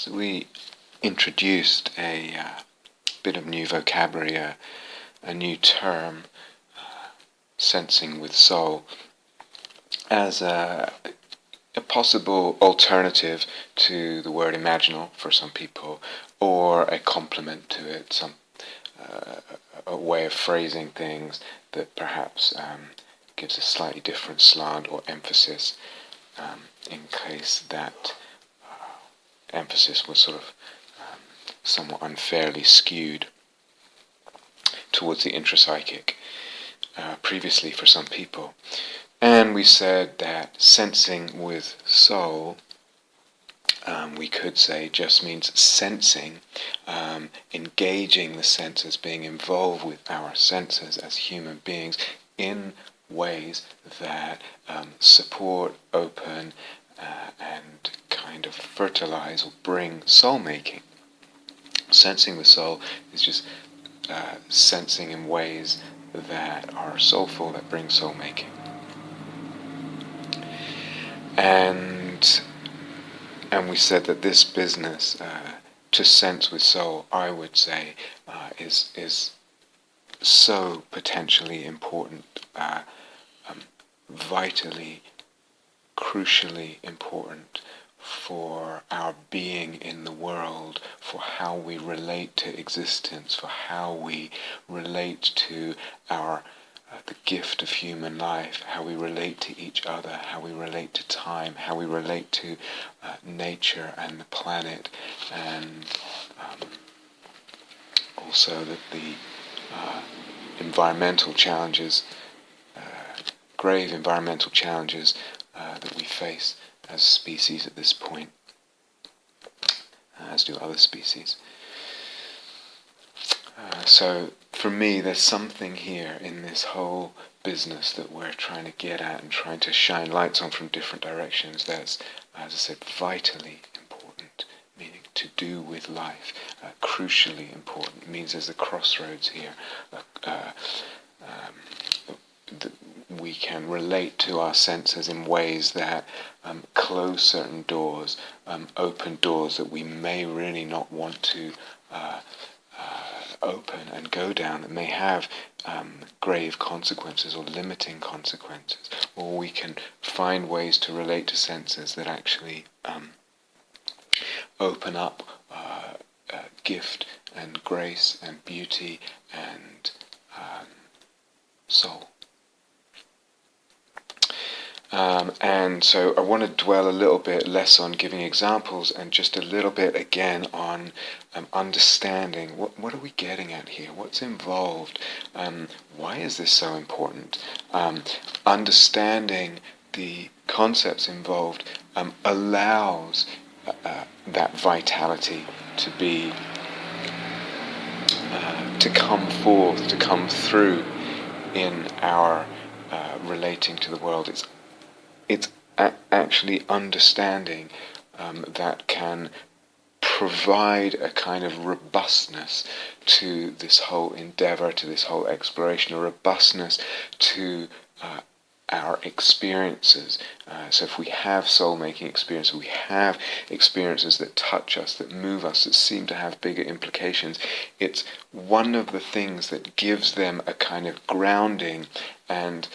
So we introduced a bit of new vocabulary, a new term, sensing with soul, as a possible alternative to the word imaginal for some people, or a complement to it, a way of phrasing things that perhaps gives a slightly different slant or emphasis, in case that emphasis was sort of somewhat unfairly skewed towards the intrapsychic previously for some people. And we said that sensing with soul, we could say, just means sensing, engaging the senses, being involved with our senses as human beings in ways that support, open, and kind of fertilize or bring soul-making. Sensing with soul is just sensing in ways that are soulful, that bring soul-making. And we said that this business, to sense with soul, I would say, is so potentially important, vitally, crucially important for our being in the world, for how we relate to existence, for how we relate to our the gift of human life, how we relate to each other, how we relate to time, how we relate to nature and the planet, and also that the environmental challenges, grave environmental challenges that we face as species at this point, as do other species. So for me, there's something here in this whole business that we're trying to get at and trying to shine lights on from different directions that's, as I said, vitally important, meaning to do with life, crucially important, means there's a crossroads here. We can relate to our senses in ways that close certain doors, open doors that we may really not want to open and go down, that may have grave consequences or limiting consequences. Or we can find ways to relate to senses that actually open up gift and grace and beauty and soul. And so I want to dwell a little bit less on giving examples and just a little bit again on understanding what are we getting at here, what's involved, why is this so important. Understanding the concepts involved allows that vitality to be to come forth, to come through in our relating to the world. It's actually understanding that can provide a kind of robustness to this whole endeavor, to this whole exploration, a robustness to our experiences. So if we have soul-making experiences, we have experiences that touch us, that move us, that seem to have bigger implications, it's one of the things that gives them a kind of grounding and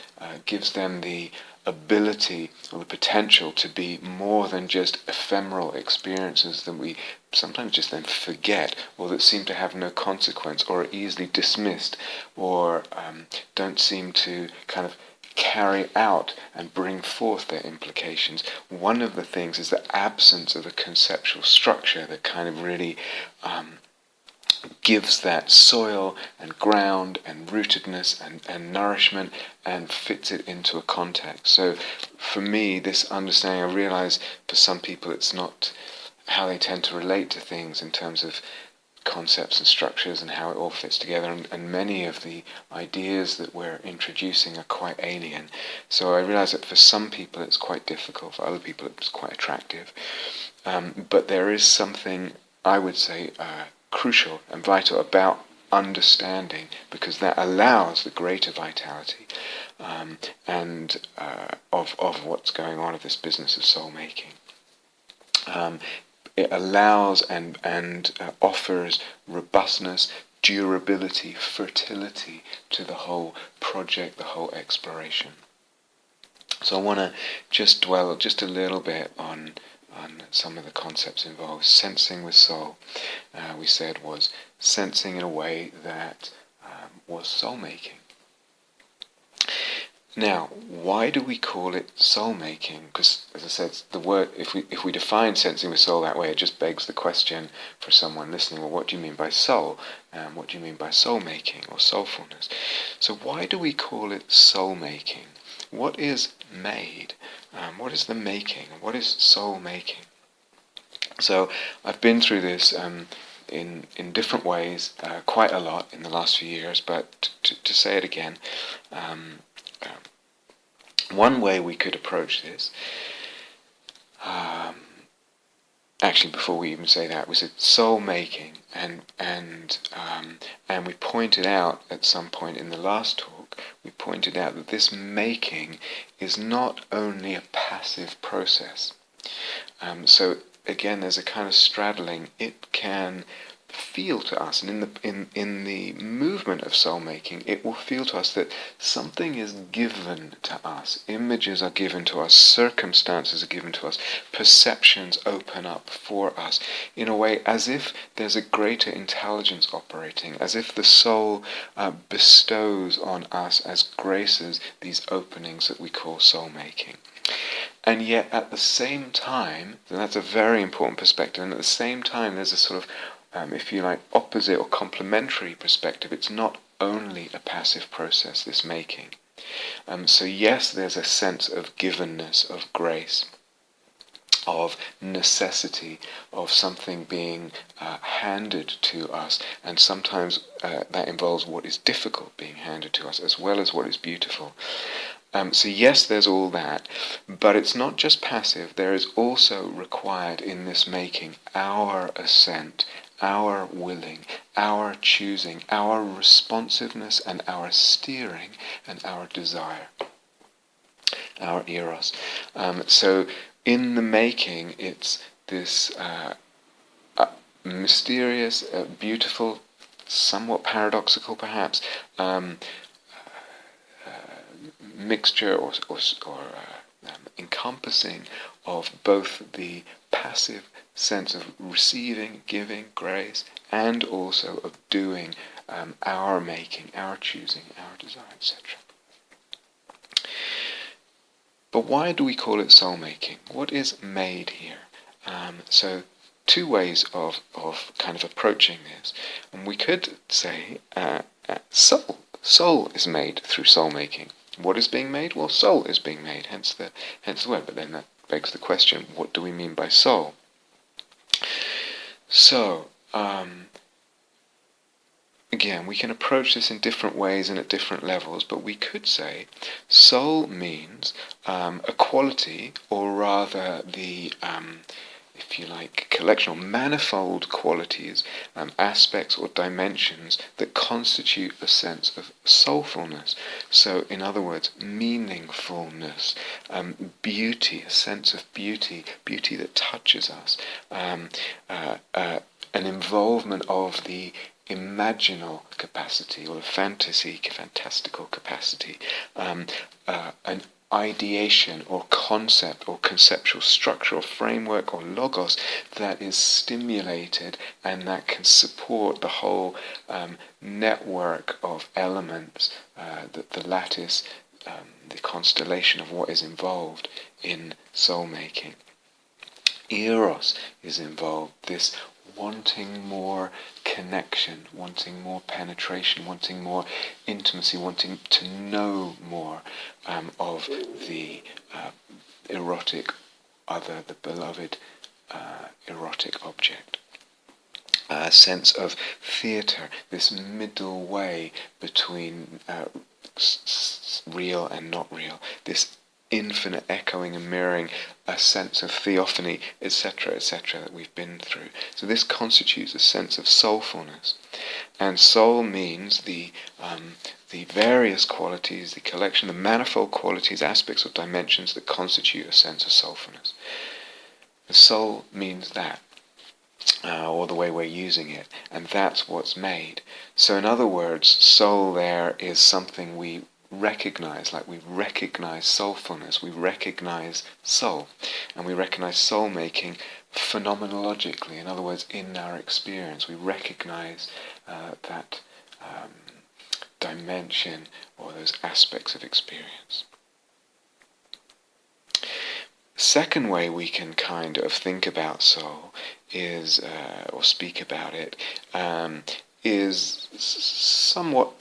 gives them the ability or the potential to be more than just ephemeral experiences that we sometimes just then forget, or that seem to have no consequence, or are easily dismissed, or don't seem to kind of carry out and bring forth their implications. One of the things is the absence of a conceptual structure that kind of really gives that soil and ground and rootedness and nourishment and fits it into a context. So for me, this understanding, I realize for some people it's not how they tend to relate to things in terms of concepts and structures and how it all fits together, and many of the ideas that we're introducing are quite alien. So I realize that for some people it's quite difficult, for other people it's quite attractive. But there is something, I would say, crucial and vital about understanding, because that allows the greater vitality and of what's going on of this business of soul making. it allows and offers robustness, durability, fertility to the whole project, the whole exploration. So I want to just dwell just a little bit on some of the concepts involved. Sensing with soul, we said, was sensing in a way that was soul-making. Now, why do we call it soul-making? Because, as I said, the word, if we define sensing with soul that way, it just begs the question for someone listening, well, what do you mean by soul? What do you mean by soul-making or soulfulness? So why do we call it soul-making? What is made? What is the making? What is soul-making? So I've been through this in different ways quite a lot in the last few years, but to say it again, one way we could approach this, actually before we even say that, was soul making, and we pointed out at some point in the last talk, we pointed out that this making is not only a passive process. So again, there's a kind of straddling. It can feel to us, and in the movement of soul making, it will feel to us that something is given to us. Images are given to us, circumstances are given to us, perceptions open up for us in a way as if there's a greater intelligence operating, as if the soul bestows on us as graces these openings that we call soul making. And yet at the same time, and that's a very important perspective, and at the same time there's a sort of if you like, opposite or complementary perspective. It's not only a passive process, this making. So yes, there's a sense of givenness, of grace, of necessity, of something being handed to us, and sometimes that involves what is difficult being handed to us, as well as what is beautiful. So yes, there's all that, but it's not just passive. There is also required in this making our assent, our willing, our choosing, our responsiveness and our steering and our desire, our eros. So in the making, it's this mysterious, beautiful, somewhat paradoxical perhaps, mixture or encompassing of both the passive sense of receiving, giving, grace, and also of doing, our making, our choosing, our desire, etc. But why do we call it soul making? What is made here? So two ways of kind of approaching this. And we could say soul is made through soul making. What is being made? Well, soul is being made, hence the word. But then that begs the question, what do we mean by soul? So, again, we can approach this in different ways and at different levels, but we could say soul means a quality, or rather the, if you like, collection or manifold qualities, aspects or dimensions that constitute a sense of soulfulness. So, in other words, meaningfulness, beauty, a sense of beauty, beauty that touches us, an involvement of the imaginal capacity or fantastical capacity, an ideation or concept or conceptual structure or framework or logos that is stimulated and that can support the whole network of elements, the lattice, the constellation of what is involved in soul making. Eros is involved, this wanting more connection, wanting more penetration, wanting more intimacy, wanting to know more of the erotic other, the beloved erotic object. A sense of theatre, this middle way between real and not real, this infinite echoing and mirroring, a sense of theophany, etc., that we've been through. So this constitutes a sense of soulfulness. And soul means the various qualities, the collection, the manifold qualities, aspects or dimensions that constitute a sense of soulfulness. The soul means that. or the way we're using it, and that's what's made. So in other words, soul there is something we recognize, like we recognize soulfulness, we recognize soul, and we recognize soul making phenomenologically. In other words, in our experience, we recognize that dimension or those aspects of experience. Second way we can kind of think about soul is, or speak about it, is somewhat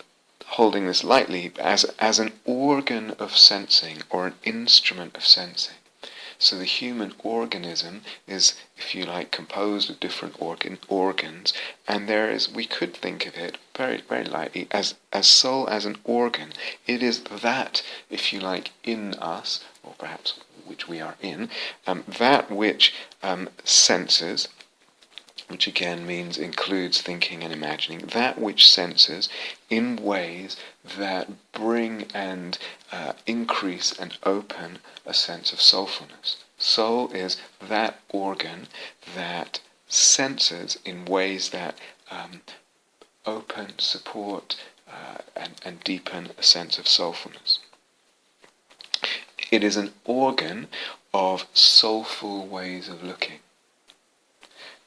holding this lightly as an organ of sensing or an instrument of sensing. So the human organism is, if you like, composed of different organs, and we could think of it very, very lightly as soul as an organ. It is that, if you like, in us, or perhaps which we are in, that which senses, which again includes thinking and imagining, that which senses in ways that bring and increase and open a sense of soulfulness. Soul is that organ that senses in ways that open, support, and deepen a sense of soulfulness. It is an organ of soulful ways of looking.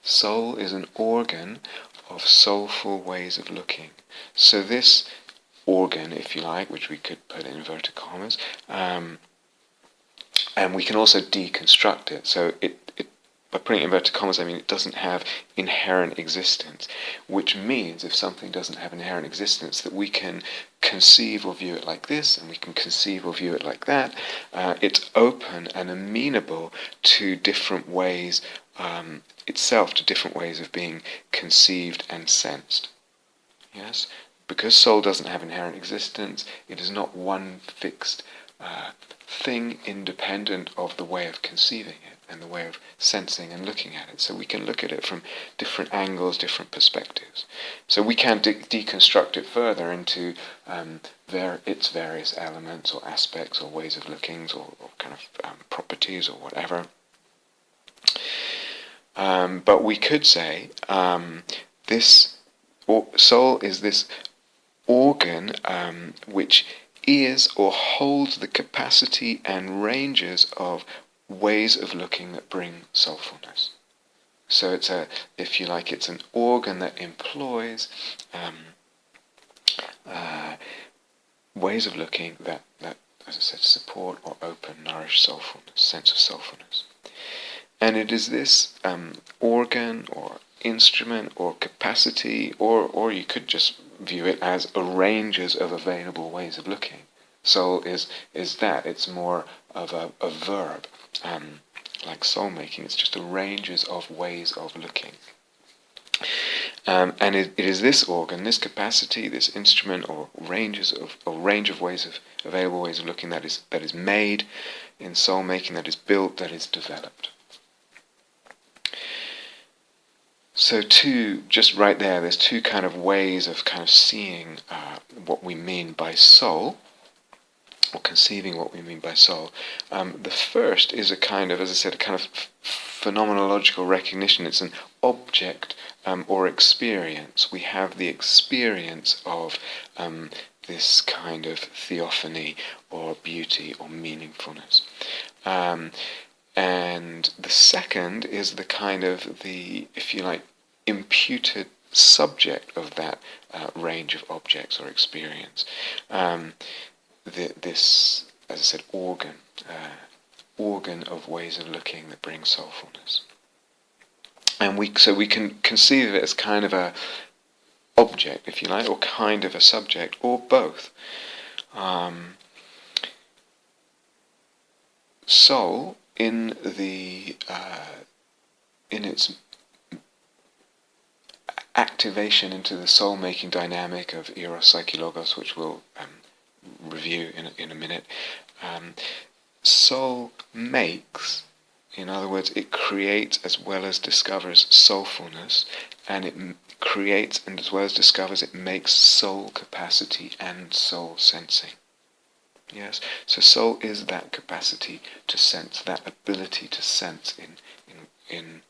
Soul is an organ of soulful ways of looking. So this organ, if you like, which we could put in inverted commas, and we can also deconstruct it. So by putting it in inverted commas, I mean it doesn't have inherent existence, which means if something doesn't have inherent existence, that we can conceive or view it like this, and we can conceive or view it like that. It's open and amenable to different ways itself, to different ways of being conceived and sensed. Yes? Because soul doesn't have inherent existence, it is not one fixed thing independent of the way of conceiving it and the way of sensing and looking at it. So we can look at it from different angles, different perspectives. So we can deconstruct it further into its various elements or aspects or ways of looking or kind of properties or whatever. But we could say this soul is this organ which is or holds the capacity and ranges of ways of looking that bring soulfulness. So it's if you like, it's an organ that employs ways of looking that, as I said, support or open, nourish soulfulness, sense of soulfulness. And it is this organ or instrument or capacity, or you could just view it as ranges of available ways of looking. Soul is that. It's more of a verb. Like soul making, it's just ranges of ways of looking. And it is this organ, this capacity, this instrument, or range of ways of available ways of looking that is made in soul making, that is built, that is developed. So just right there, there's two kind of ways of kind of seeing what we mean by soul, or conceiving what we mean by soul. The first is a kind of, as I said, a kind of phenomenological recognition. It's an object or experience. We have the experience of this kind of theophany or beauty or meaningfulness. And the second is the kind of if you like, imputed subject of that range of objects or experience. This, as I said, organ of ways of looking that brings soulfulness. And we can conceive of it as kind of a object, if you like, or kind of a subject, or both. Soul, in its activation into the soul-making dynamic of eros-psyche-logos, which we'll review in a minute, soul makes, in other words, it creates as well as discovers soulfulness, and it creates and as well as discovers, it makes soul capacity and soul sensing. Yes, so soul is that capacity to sense, that ability to sense in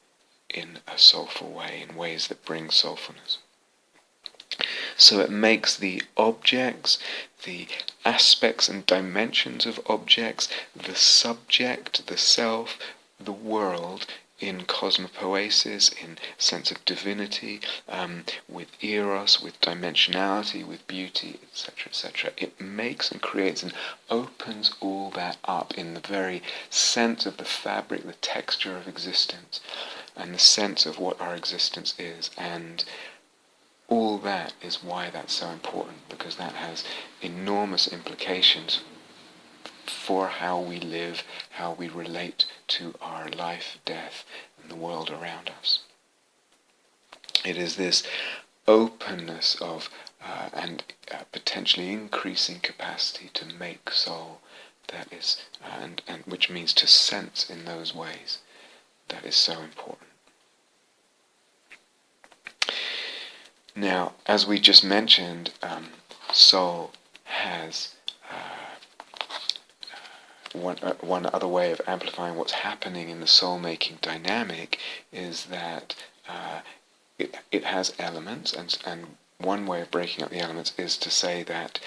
in a soulful way, in ways that bring soulfulness. So it makes the objects, the aspects and dimensions of objects, the subject, the self, the world, in cosmopoesis, in sense of divinity, with eros, with dimensionality, with beauty, etc., etc. It makes and creates and opens all that up in the very sense of the fabric, the texture of existence, and the sense of what our existence is. And all that is why that's so important, because that has enormous implications for how we live, how we relate to our life, death, and the world around us. It is this openness of and potentially increasing capacity to make soul that is, and which means to sense in those ways, that is so important. Now, as we just mentioned, soul has one other way of amplifying what's happening in the soul-making dynamic is that it has elements, and one way of breaking up the elements is to say that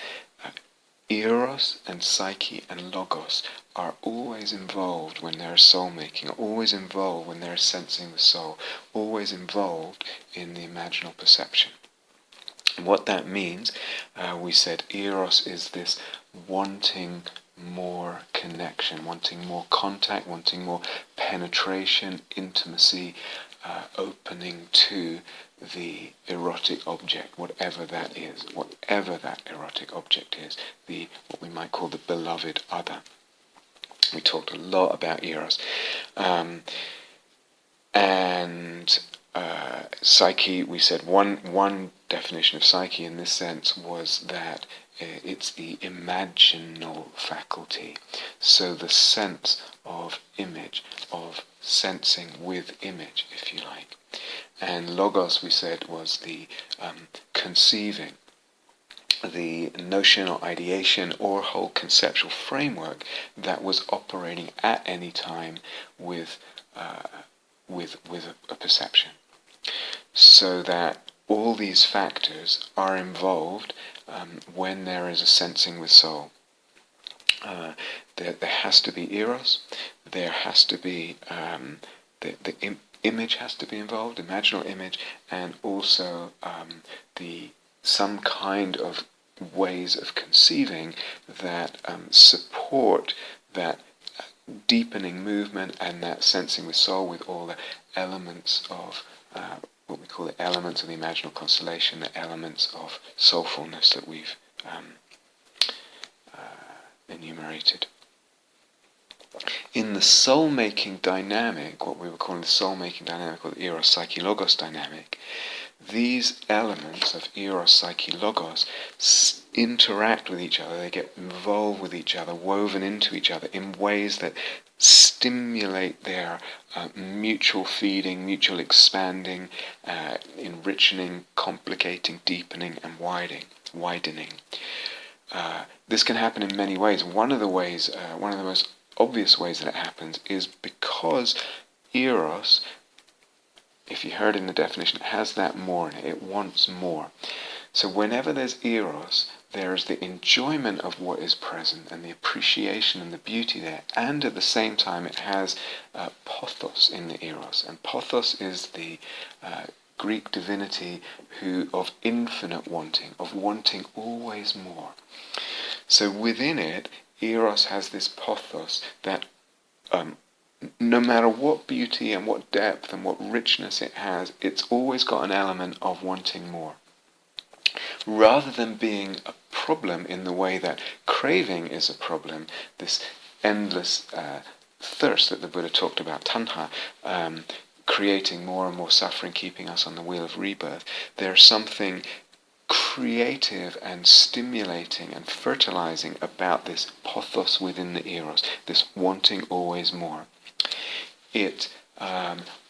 eros and psyche and logos are always involved when there is soul-making, are always involved when there is sensing the soul, always involved in the imaginal perception. And what that means, we said eros is this wanting more connection, wanting more contact, wanting more penetration, intimacy, opening to the erotic object, whatever that is, whatever that erotic object is, what we might call the beloved other. We talked a lot about eros. And psyche, we said one definition of psyche in this sense was that it's the imaginal faculty. So the sense of image, of sensing with image, if you like. And logos, we said, was the conceiving, the notional ideation or whole conceptual framework that was operating at any time with a perception. So that all these factors are involved when there is a sensing with soul. There has to be eros, there has to be the image has to be involved, imaginal image, and also some kind of ways of conceiving that support that deepening movement and that sensing with soul, with all the elements of what we call the elements of the imaginal constellation, the elements of soulfulness that we've enumerated. In the soul-making dynamic, what we were calling the soul-making dynamic, or the eros-psyche-logos dynamic, these elements of eros-psyche-logos interact with each other, they get involved with each other, woven into each other in ways that stimulate their mutual feeding, mutual expanding, enriching, complicating, deepening, and widening. This can happen in many ways. One of the most obvious ways that it happens is because eros, if you heard in the definition, it has that more in it. It wants more. So whenever there's eros, there is the enjoyment of what is present and the appreciation and the beauty there. And at the same time, it has pothos in the eros. And pothos is the Greek divinity of infinite wanting, of wanting always more. So within it, eros has this pothos that no matter what beauty and what depth and what richness it has, it's always got an element of wanting more. Rather than being a problem in the way that craving is a problem, this endless thirst that the Buddha talked about, tanha, creating more and more suffering, keeping us on the wheel of rebirth, there's something creative and stimulating and fertilizing about this pothos within the eros, this wanting always more. It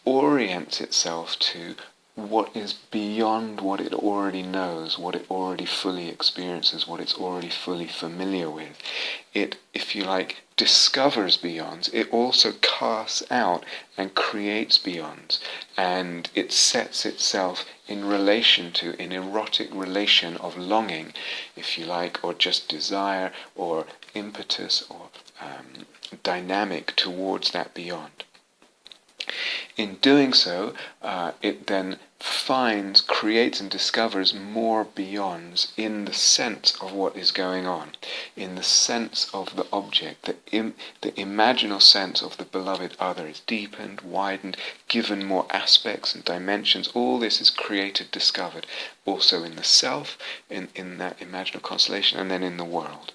orients itself to what is beyond what it already knows, what it already fully experiences, what it's already fully familiar with. It, if you like, discovers beyonds. It also casts out and creates beyonds. And it sets itself in relation to, an erotic relation of longing, if you like, or just desire, or impetus, or dynamic towards that beyond. In doing so, it then finds, creates and discovers more beyonds in the sense of what is going on, in the sense of the object. The imaginal sense of the beloved other is deepened, widened, given more aspects and dimensions. All this is created, discovered, also in the self, in that imaginal constellation, and then in the world.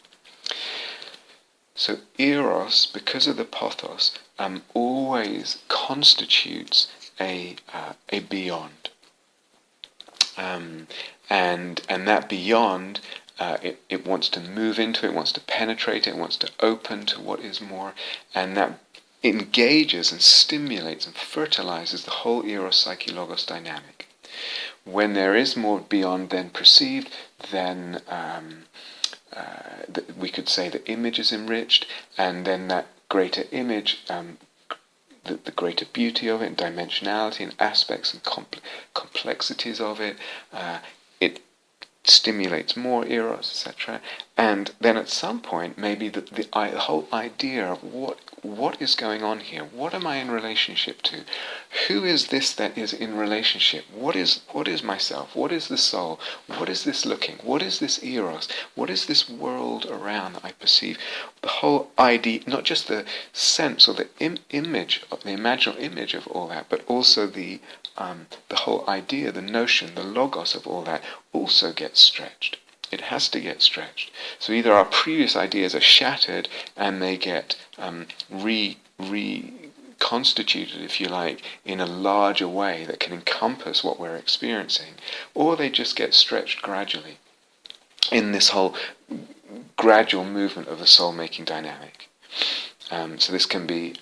So eros, because of the pothos, always constitutes a beyond, and that beyond, it wants to move into, it wants to penetrate, it wants to open to what is more, and that engages and stimulates and fertilizes the whole eros-psyche-logos dynamic. When there is more beyond than perceived, then we could say the image is enriched, and then that greater image, the greater beauty of it, and dimensionality and aspects and complexities of it, it stimulates more eros, etc. And then at some point, maybe the whole idea of what is going on here, what am I in relationship to, who is this that is in relationship, what is myself, what is the soul, what is this looking, what is this eros, what is this world around that I perceive, the whole idea, not just the sense or the image, the imaginal image of all that, but also the whole idea, the notion, the logos of all that also gets stretched. It has to get stretched. So either our previous ideas are shattered and they get reconstituted, if you like, in a larger way that can encompass what we're experiencing, or they just get stretched gradually in this whole gradual movement of the soul-making dynamic. So this can be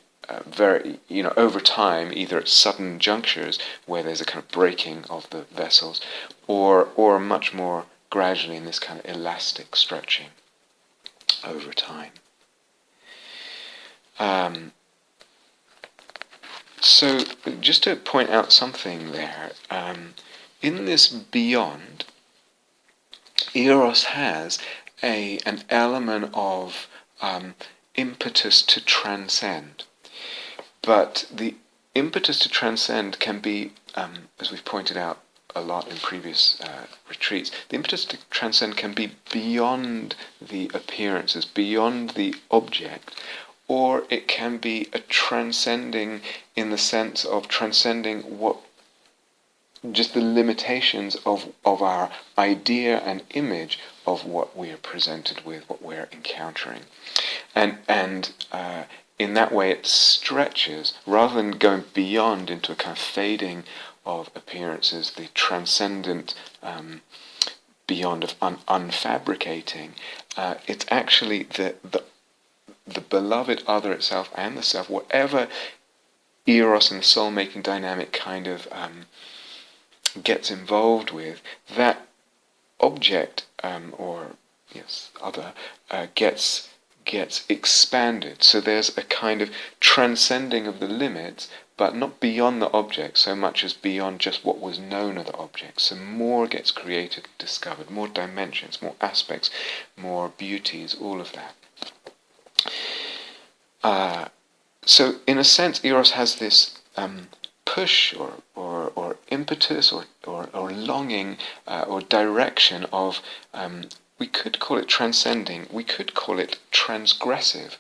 very, over time, either at sudden junctures where there's a kind of breaking of the vessels, or much more gradually in this kind of elastic stretching over time. So just to point out something there, in this beyond, eros has an element of impetus to transcend. But the impetus to transcend can be, as we've pointed out a lot in previous retreats, the impetus to transcend can be beyond the appearances, beyond the object, or it can be a transcending in the sense of transcending what, just the limitations of our idea and image of what we are presented with, what we're encountering. And in that way it stretches, rather than going beyond into a kind of fading of appearances, the transcendent beyond of unfabricating. It's actually the beloved other itself and the self, whatever eros and soul-making dynamic kind of gets involved with, that object other gets expanded. So there's a kind of transcending of the limits, but not beyond the object so much as beyond just what was known of the object. So more gets created, discovered, more dimensions, more aspects, more beauties, all of that. So in a sense, eros has this push or impetus or longing or direction of, we could call it transcending, we could call it transgressive.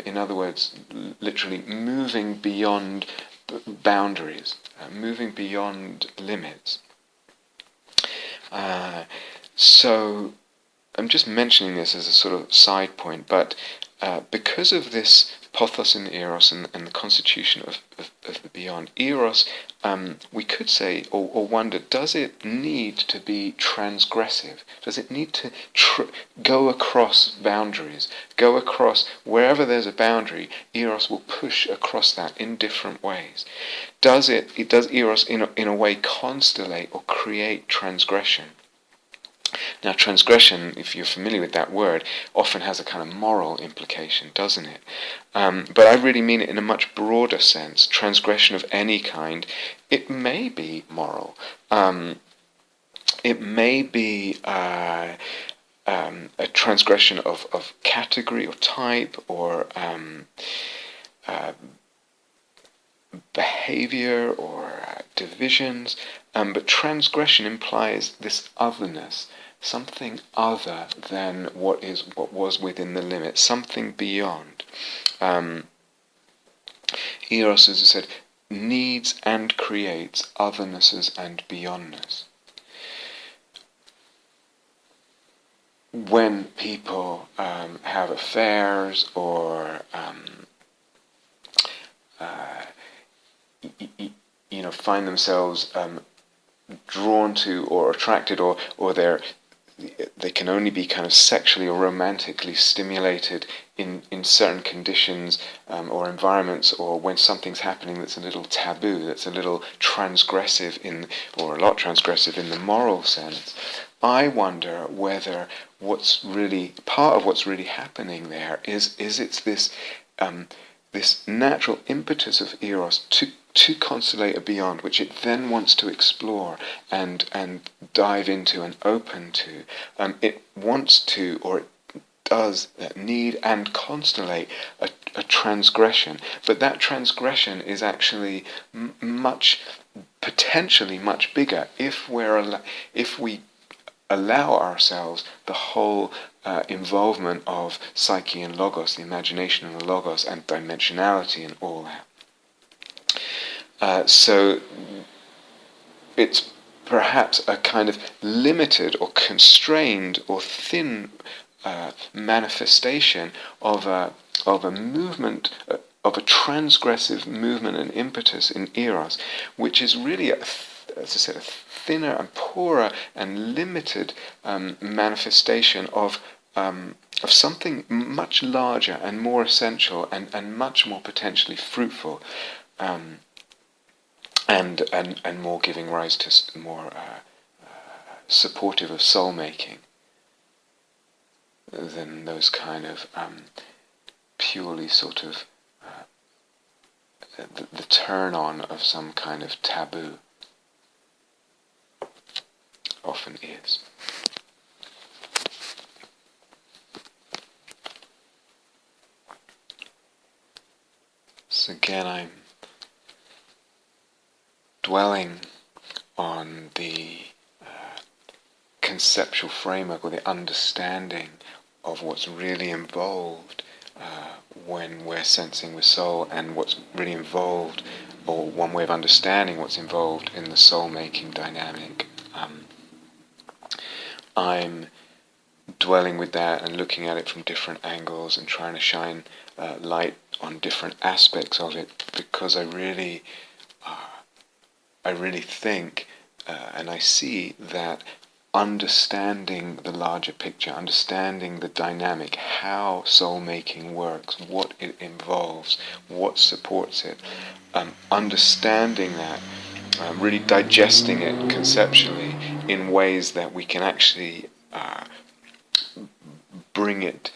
In other words, literally moving beyond boundaries, moving beyond limits. So I'm just mentioning this as a sort of side point, but because of this pothos in eros and the constitution of the beyond. Eros, we could say or wonder, does it need to be transgressive? Does it need to go across boundaries? Go across wherever there's a boundary, Eros will push across that in different ways. Does Eros in a way constellate or create transgression? Now, transgression, if you're familiar with that word, often has a kind of moral implication, doesn't it? But I really mean it in a much broader sense. Transgression of any kind, it may be moral. It may be a transgression of category or type or behavior or divisions, but transgression implies this otherness, something other than what was within the limit, something beyond. Eros, as I said, needs and creates othernesses and beyondness. When people have affairs or find themselves drawn to or attracted or they can only be kind of sexually or romantically stimulated in certain conditions or environments, or when something's happening that's a little taboo, that's a little transgressive or a lot transgressive in the moral sense. I wonder whether what's really part of what's really happening there is it's this natural impetus of Eros to constellate a beyond, which it then wants to explore and dive into and open to. It wants to, or it does need and constellate a transgression, but that transgression is actually potentially much bigger if we allow ourselves the whole involvement of psyche and logos, the imagination and the logos, and dimensionality and all that. So it's perhaps a kind of limited or constrained or thin manifestation of a movement, of a transgressive movement and impetus in Eros, which is really, as I said, a thinner and poorer and limited manifestation of something much larger and more essential and much more potentially fruitful. And more giving rise to more supportive of soul-making than those kind of purely sort of the turn-on of some kind of taboo often is. So again, I'm dwelling on the conceptual framework or the understanding of what's really involved when we're sensing with soul, and what's really involved, or one way of understanding what's involved in the soul-making dynamic. I'm dwelling with that and looking at it from different angles and trying to shine light on different aspects of it, because I really think and I see that understanding the larger picture, understanding the dynamic, how soul-making works, what it involves, what supports it, understanding that, really digesting it conceptually in ways that we can actually bring it,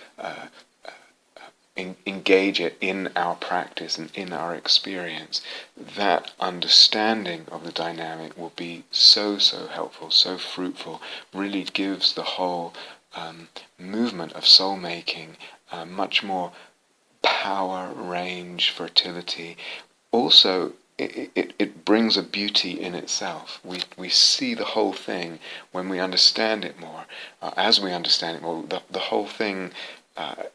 engage it in our practice and in our experience, that understanding of the dynamic will be so helpful, so fruitful, really gives the whole movement of soul-making much more power, range, fertility. Also, it brings a beauty in itself. We see the whole thing when we understand it more. As we understand it more, the whole thing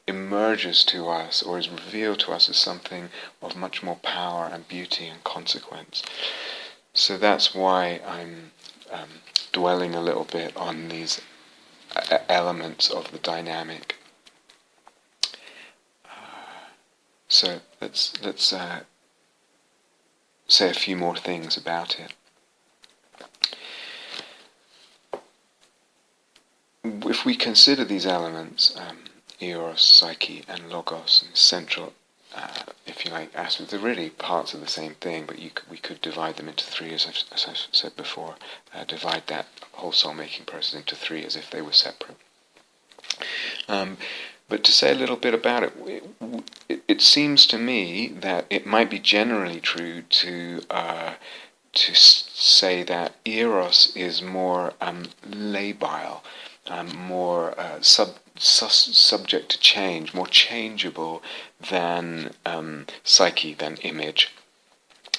emerges to us, or is revealed to us, as something of much more power and beauty and consequence. So that's why I'm dwelling a little bit on these elements of the dynamic. So let's say a few more things about it. If we consider these elements, eros, psyche, and logos, and central, if you like, aspects, they're really parts of the same thing, but we could divide them into three, as I've said before, divide that whole soul-making process into three as if they were separate. But to say a little bit about it seems to me that it might be generally true to say that eros is more labile, more subject to change, more changeable than psyche, than image,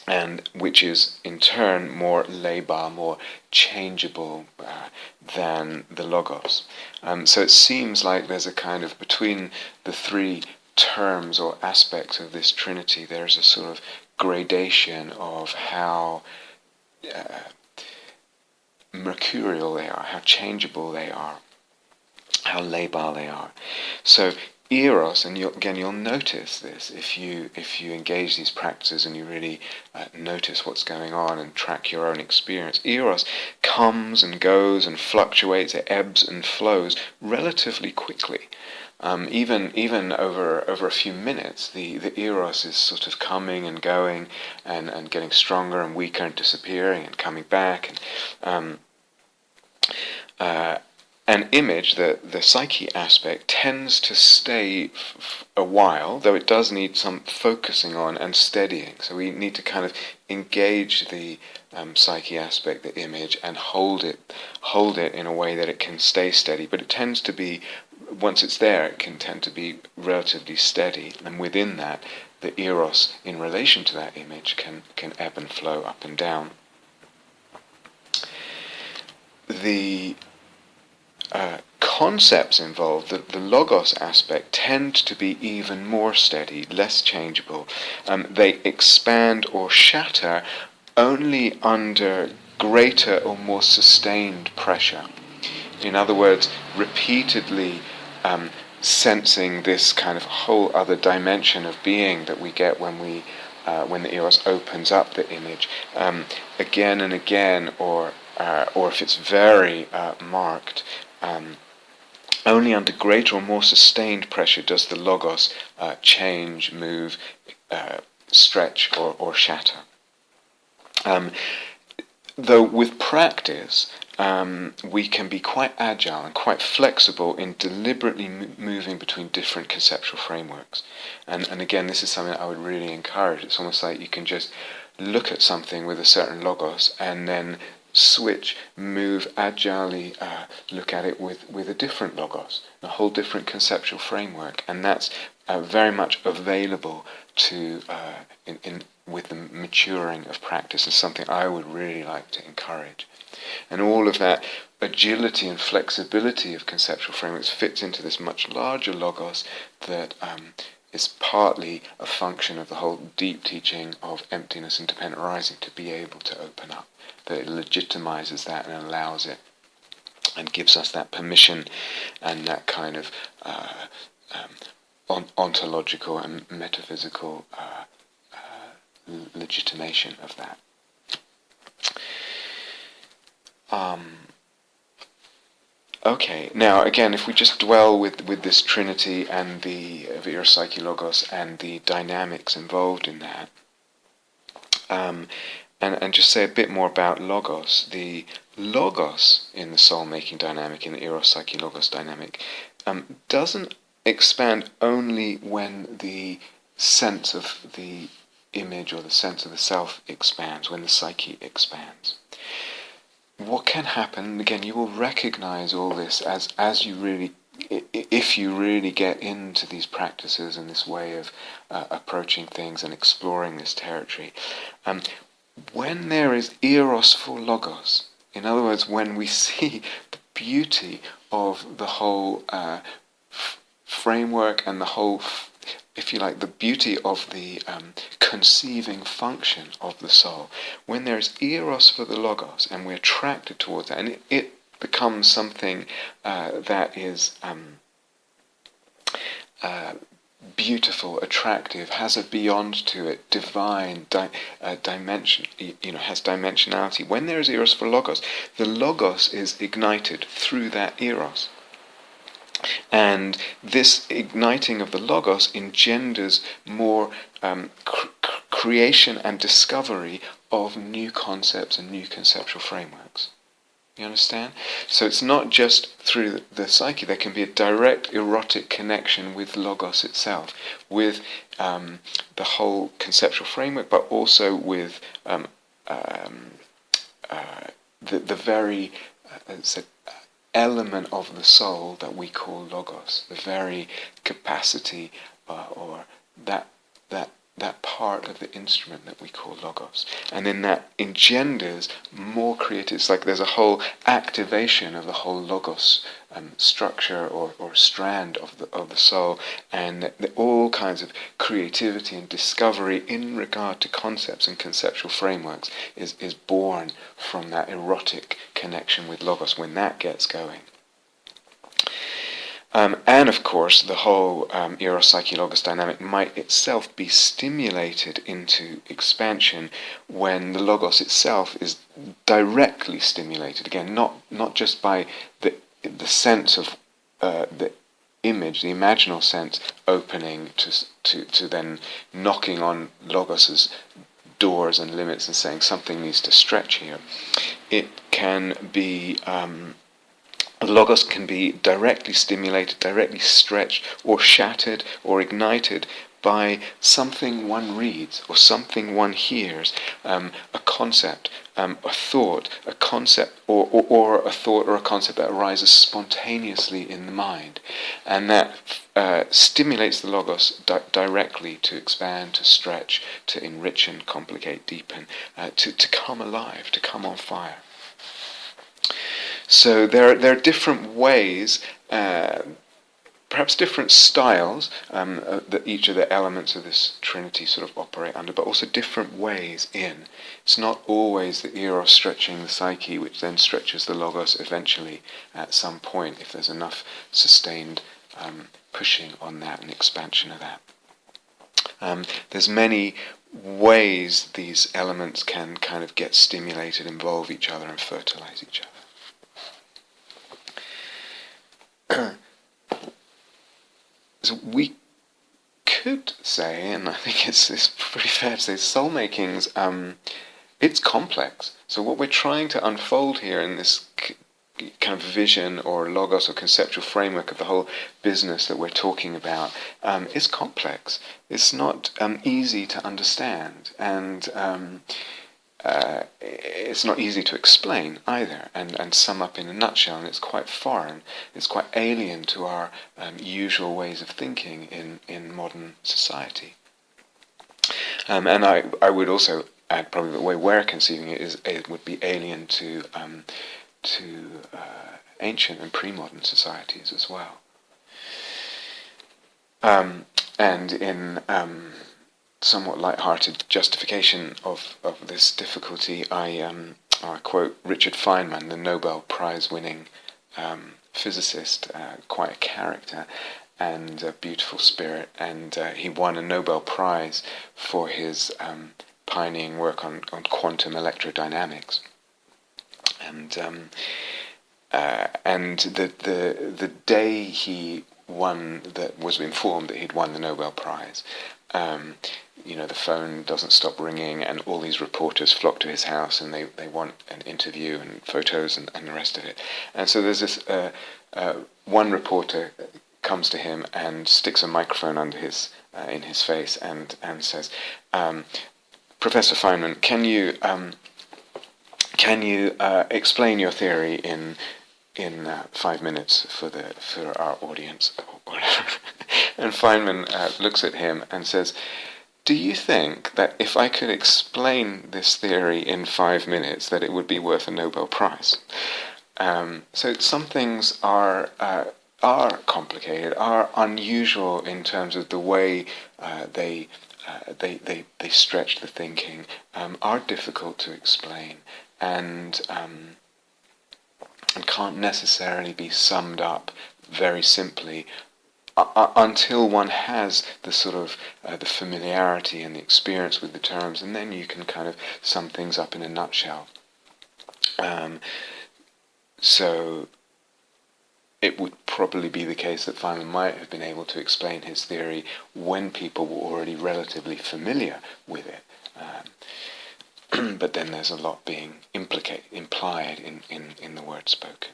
and which is in turn more labile, more changeable than the logos. So it seems like there's a kind of, between the three terms or aspects of this trinity, there's a sort of gradation of how mercurial they are, how changeable they are, how labile they are. So eros, and you'll notice this if you engage these practices and you really notice what's going on and track your own experience. Eros comes and goes and fluctuates, it ebbs and flows relatively quickly. Even over a few minutes, the eros is sort of coming and going and getting stronger and weaker and disappearing and coming back. An image, the psyche aspect, tends to stay a while, though it does need some focusing on and steadying. So we need to kind of engage the psyche aspect, the image, and hold it in a way that it can stay steady. But it tends to be, once it's there, it can tend to be relatively steady. And within that, the eros, in relation to that image, can ebb and flow up and down. The concepts involved, the logos aspect, tend to be even more steady, less changeable. They expand or shatter only under greater or more sustained pressure. In other words, repeatedly sensing this kind of whole other dimension of being that we get when the eros opens up the image again and again, or if it's very marked. Only under greater or more sustained pressure does the logos change, move, stretch, or shatter. Though with practice, we can be quite agile and quite flexible in deliberately moving between different conceptual frameworks. And again, this is something that I would really encourage. It's almost like you can just look at something with a certain logos and then switch, move agilely, look at it with a different logos, a whole different conceptual framework, and that's very much available to with the maturing of practice, and something I would really like to encourage. And all of that agility and flexibility of conceptual frameworks fits into this much larger logos that is partly a function of the whole deep teaching of emptiness and dependent arising, to be able to open up, that it legitimizes that and allows it and gives us that permission and that kind of ontological and metaphysical legitimation of that. Okay, now again, if we just dwell with this trinity and the eros-psyche-logos and the dynamics involved in that, and just say a bit more about logos. The logos in the soul-making dynamic, in the eros-psyche-logos dynamic, doesn't expand only when the sense of the image or the sense of the self expands, when the psyche expands. What can happen, again, you will recognize all this as you really, if you really get into these practices and this way of approaching things and exploring this territory. When there is eros for logos, in other words, when we see the beauty of the whole framework and the whole, if you like, the beauty of the conceiving function of the soul, when there is eros for the logos and we're attracted towards that, and it becomes something that is beautiful, attractive, has a beyond to it, divine dimension, has dimensionality. When there is eros for logos, the logos is ignited through that eros. And this igniting of the logos engenders more creation and discovery of new concepts and new conceptual frameworks. You understand? So it's not just through the psyche. There can be a direct erotic connection with logos itself, with the whole conceptual framework, but also with the very element of the soul that we call logos, the very capacity or that part of the instrument that we call logos. And then that engenders more creative. It's like there's a whole activation of the whole logos structure or strand of the soul, and all kinds of creativity and discovery in regard to concepts and conceptual frameworks is born from that erotic connection with logos when that gets going. And of course, the whole eros-psyche-logos dynamic might itself be stimulated into expansion when the logos itself is directly stimulated. Again, not just by the sense of the image, the imaginal sense opening to then knocking on logos's doors and limits and saying something needs to stretch here. It can be logos can be directly stimulated, directly stretched, or shattered, or ignited by something one reads, or something one hears, a concept, a thought, a concept, or a thought or a concept that arises spontaneously in the mind, and that stimulates the logos directly to expand, to stretch, to enrich and complicate, deepen, to come alive, to come on fire. So there are different ways, perhaps different styles that each of the elements of this trinity sort of operate under, but also different ways in. It's not always the eros stretching the psyche, which then stretches the logos eventually at some point, if there's enough sustained pushing on that and expansion of that. There's many ways these elements can kind of get stimulated, involve each other, and fertilize each other. So we could say, and I think it's pretty fair to say, soulmaking's it's complex. So what we're trying to unfold here in this kind of vision or logos or conceptual framework of the whole business that we're talking about is complex. It's not easy to understand, and it's not easy to explain either, and sum up in a nutshell, and it's quite foreign, it's quite alien to our usual ways of thinking in modern society. And I would also add probably the way we're conceiving it would be alien to ancient and pre-modern societies as well. And in somewhat light-hearted justification of this difficulty, I quote Richard Feynman, the Nobel Prize-winning physicist, quite a character and a beautiful spirit, and he won a Nobel Prize for his pioneering work on quantum electrodynamics. And the day he won, that was informed that he'd won the Nobel Prize, the phone doesn't stop ringing, and all these reporters flock to his house, and they want an interview and photos and the rest of it. And so there's this one reporter comes to him and sticks a microphone under in his face and says, Professor Feynman, can you explain your theory in 5 minutes for our audience or whatever? And Feynman looks at him and says, do you think that if I could explain this theory in 5 minutes that it would be worth a Nobel Prize? So some things are complicated, are unusual in terms of the way they stretch the thinking, are difficult to explain, and can't necessarily be summed up very simply until one has the sort of the familiarity and the experience with the terms, and then you can kind of sum things up in a nutshell. So it would probably be the case that Feynman might have been able to explain his theory when people were already relatively familiar with it. But then there's a lot being implied in the word spoken.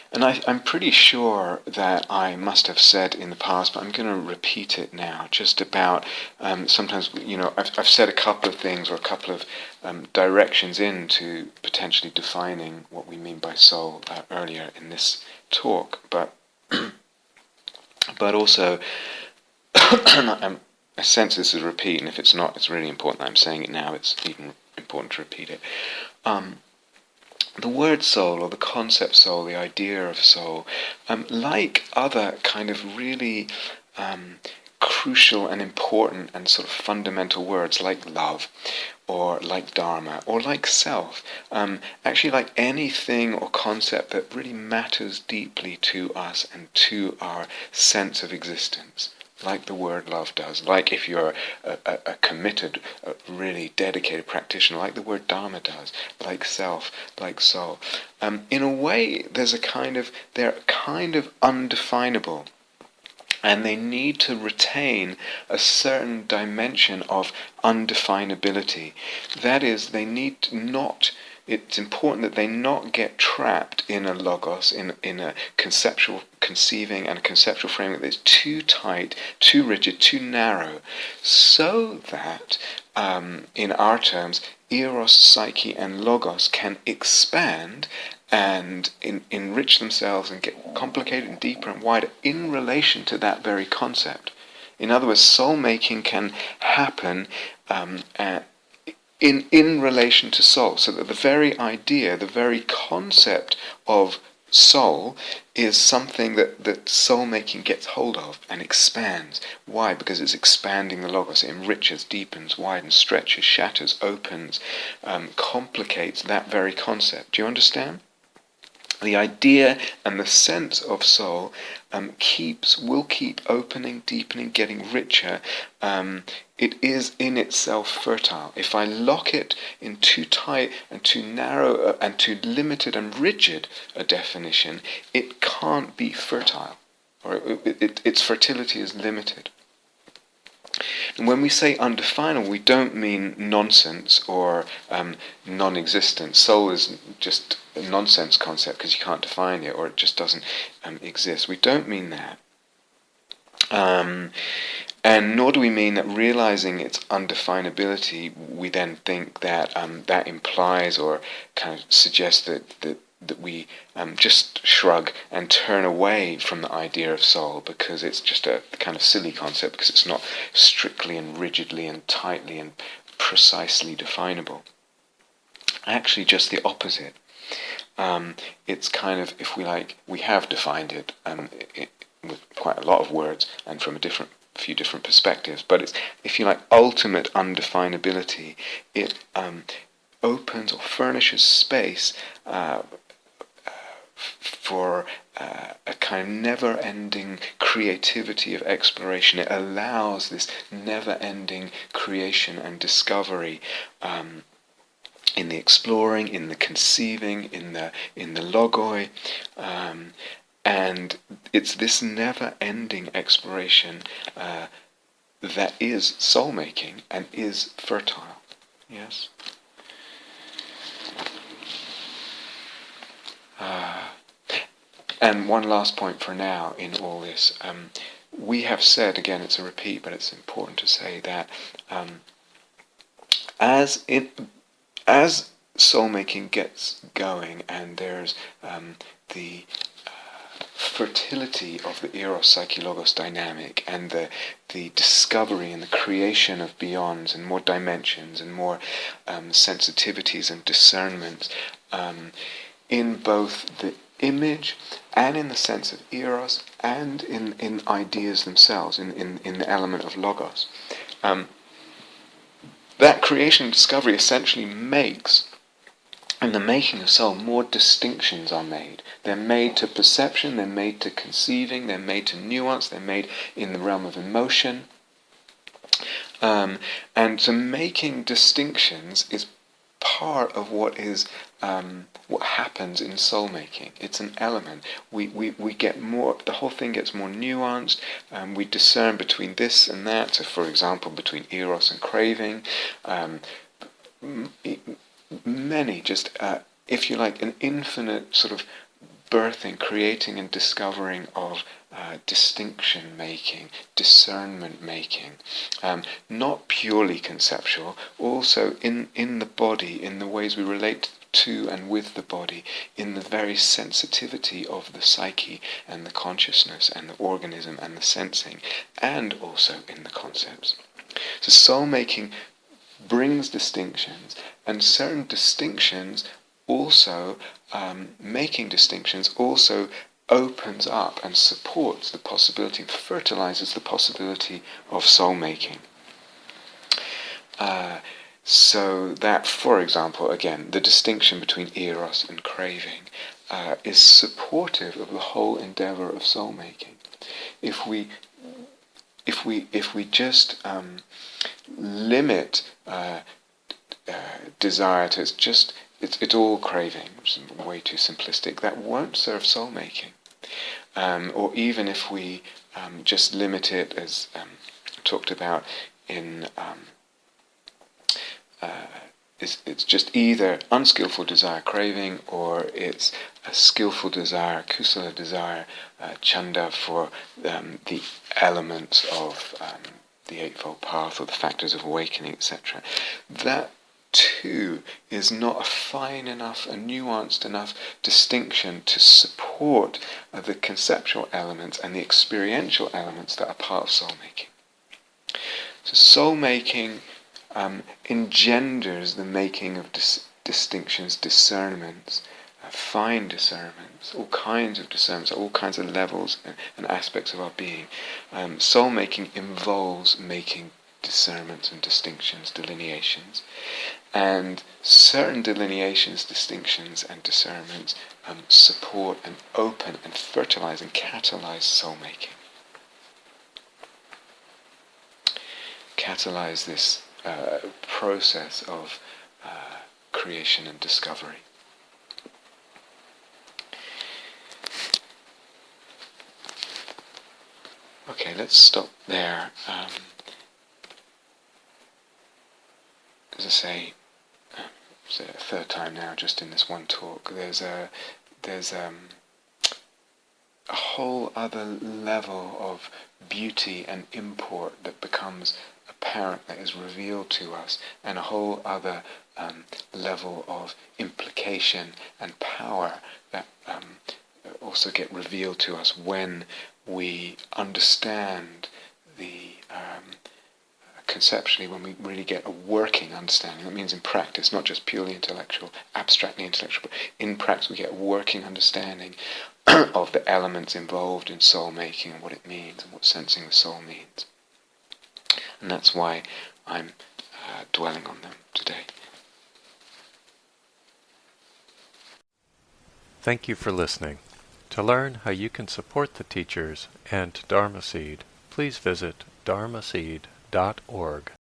And I'm pretty sure that I must have said in the past, but I'm going to repeat it now, just about sometimes, I've said a couple of things or a couple of directions into potentially defining what we mean by soul earlier in this talk, but also I sense this is a repeat, and if it's not, it's really important that I'm saying it now. It's even important to repeat it. The word soul, or the concept soul, the idea of soul, like other kind of really crucial and important and sort of fundamental words like love, or like dharma, or like self, actually like anything or concept that really matters deeply to us and to our sense of existence, like the word love does, like if you're a committed, really dedicated practitioner, like the word dharma does, like self, like soul. In a way, they're kind of undefinable, and they need to retain a certain dimension of undefinability. That is, they need not. It's important that they not get trapped in a logos, in a conceptual conceiving and a conceptual framework that's too tight, too rigid, too narrow, so that, in our terms, eros, psyche, and logos can expand and enrich themselves and get complicated and deeper and wider in relation to that very concept. In other words, soul-making can happen in relation to soul, so that the very idea, the very concept of soul is something that soul-making gets hold of and expands. Why? Because it's expanding the logos. It enriches, deepens, widens, stretches, shatters, opens, complicates that very concept. Do you understand? The idea and the sense of soul will keep opening, deepening, getting richer. It is in itself fertile. If I lock it in too tight and too narrow and too limited and rigid a definition, it can't be fertile, or its fertility is limited. And when we say undefinable, we don't mean nonsense or non-existent. Soul is just a nonsense concept because you can't define it, or it just doesn't exist. We don't mean that. And nor do we mean that realizing its undefinability, we then think that that implies or kind of suggests that we just shrug and turn away from the idea of soul because it's just a kind of silly concept, because it's not strictly and rigidly and tightly and precisely definable. Actually, just the opposite. It's kind of, if we like, we have defined it with quite a lot of words and from a few different perspectives, but it's, if you like, ultimate undefinability. It opens or furnishes space for a kind of never-ending creativity of exploration. It allows this never-ending creation and discovery in the exploring, in the conceiving, in the logoi, and it's this never-ending exploration that is soul-making and is fertile. Yes. And one last point for now in all this. We have said, again, it's a repeat, but it's important to say that as soul-making gets going and there's the fertility of the eros-psyche-logos dynamic and the discovery and the creation of beyonds and more dimensions and more sensitivities and discernments in both the image and in the sense of eros and in ideas themselves, in the element of logos. That creation and discovery essentially makes in the making of soul, more distinctions are made. They're made to perception, they're made to conceiving, they're made to nuance, they're made in the realm of emotion. And so making distinctions is part of what happens in soul making. It's an element. We get more, the whole thing gets more nuanced. We discern between this and that. So for example, between eros and craving. Many, just, if you like, an infinite sort of birthing, creating and discovering of distinction making, discernment making, not purely conceptual, also in the body, in the ways we relate to and with the body, in the very sensitivity of the psyche and the consciousness and the organism and the sensing, and also in the concepts. So soul making brings distinctions, and certain distinctions also, making distinctions also opens up and supports the possibility, fertilizes the possibility of soul making. So that, for example, again, the distinction between eros and craving is supportive of the whole endeavor of soul making. If we just limit desire to it's all craving, which is way too simplistic, that won't serve soul making. Or even if we just limit it, as talked about in it's just either unskillful desire, craving, or it's a skillful desire, kusala desire, chanda, for the elements of the Eightfold Path or the factors of awakening, etc. That too is not a fine enough, a nuanced enough distinction to support the conceptual elements and the experiential elements that are part of soul making. So soul making engenders the making of distinctions, discernments, fine discernments, all kinds of discernments, all kinds of levels and aspects of our being. Soul making involves making discernments and distinctions, delineations, and certain delineations, distinctions and discernments support and open and fertilize and catalyze soul making. Catalyze this process of creation and discovery. Okay, let's stop there. As I say, it's a third time now, just in this one talk. There's a whole other level of beauty and import that becomes apparent, that is revealed to us, and a whole other level of implication and power that also get revealed to us when we understand the conceptually, when we really get a working understanding. That means in practice, not just purely intellectual, abstractly intellectual, but in practice we get a working understanding of the elements involved in soul making and what it means and what sensing the soul means. And that's why I'm dwelling on them today. Thank you for listening. To learn how you can support the teachers and Dharma Seed, please visit dharmaseed.org.